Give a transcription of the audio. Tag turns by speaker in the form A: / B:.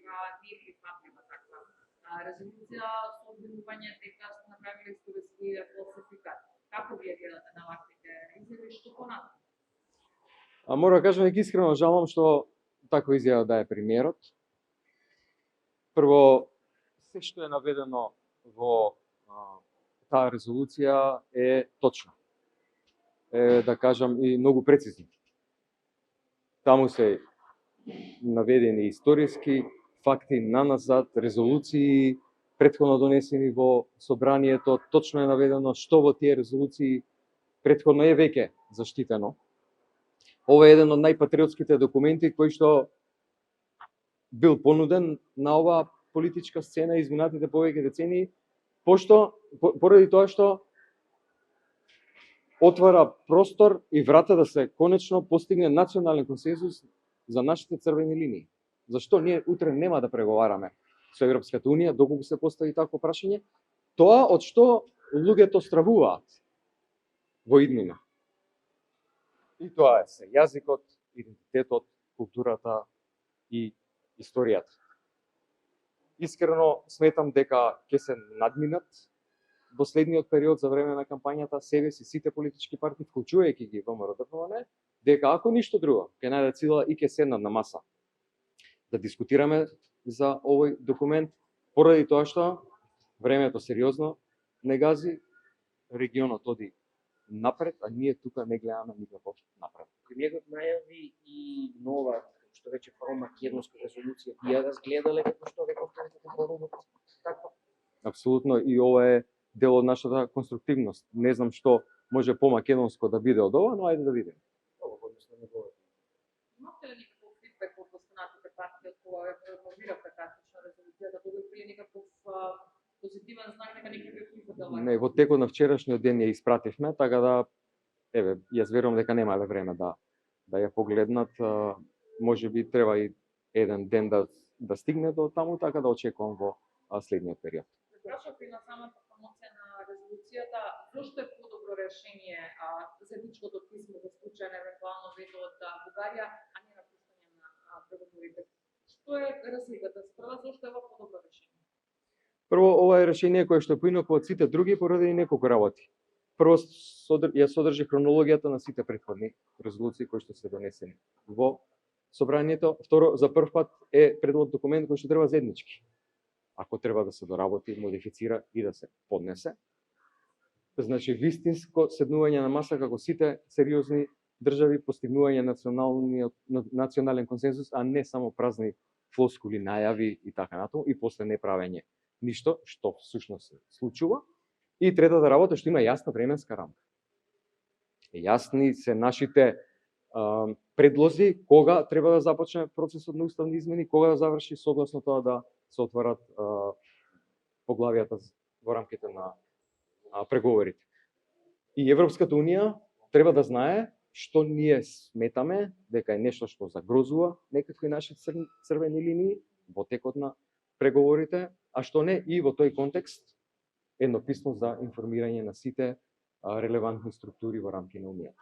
A: не е прифатлива таква резолуција со обвинување дека сте направиле историски фалсификат. Како вие гледате на ваквите изјави, што понатаму?
B: Мора да кажам дека искрено жалам што таква изјава дае премиерот. Прво, се што е наведено во таа резолуција е точно. Да кажам и многу прецизно. Таму се наведени историски факти наназад, резолуции претходно донесени во собранието, точно е наведено што во тие резолуции претходно е веќе заштитено. Ова е еден од најпатриотските документи кој што бил понуден на оваа политичка сцена изминатите повеќе децении, поради тоа што отвара простор и врата да се конечно постигне национален консензус за нашите црвени линии. Зашто ние утре нема да преговараме со Европската унија доколку се постави такво прашање? Тоа од што луѓето стравуваат во иднина. И тоа е се јазикот, идентитетот, културата и историјата. Искрено сметам дека ќе се надминат во следниот период за време на кампањата себе си сите политички партии, вклучувајќи ги ВМРО-ДПМН, дека ако ништо друго, ќе најдат сила и ќе седнат на маса да дискутираме за овој документ, поради тоа што времето сериозно не гази, регионот оди напред, а ние тука не гледаме никако напред.
C: Премиерот најави и нова, што рече промакедонска резолуција. Вие разгледале како што рековте така?
B: Апсолутно, и ова е дел од нашата конструктивност. Не знам што може по-македонско да биде од ова, но ајде да видиме.
A: Имате ли некаков фидбек од останатите партии од кога ја промовиравте кратична резолуција, да добивте некаков позитивен знак дека некој ве прифатил?
B: Не, во текот на вчерашниот ден ја испративме, така да јас верувам дека немале време да ја погледнат. Може би треба и еден ден да стигне до таму, така да очекувам во следниот период.
A: Прашав и на самата промоција на резолуцијата, зошто е подобро решение заедничкото писмо за случај на евентуално вето од Бугарија, а не напуштање на преговорите? Што е разликата? Според зошто е ова подобро решение?
B: Прво, ова е решение кое што поинаку од сите други поради неколку работи. Прво, ја содржи хронологијата на сите претходни резолуции кои што се донесени во собранието. Второ, за прв пат е предлог документ кој што треба заеднички. Ако треба да се доработи, модифицира и да се поднесе. Значи, вистинско седнување на маса како сите сериозни држави, постигнување национален консензус, а не само празни флоскули, најави и така натаму, и после не правење ништо, што всушност се случува. И третата работа што има јасна временска рамка. Јасни се нашите предлози кога треба да започне процесот на уставни измени, кога да заврши, согласно тоа да се отварат поглавијата во рамките на преговорите. И Европската унија треба да знае што ние сметаме дека е нешто што загрозува некакви наши црвени линии во текот на преговорите, а што не, и во тој контекст едно писмо за информирање на сите релевантни структури во рамки на Унијата.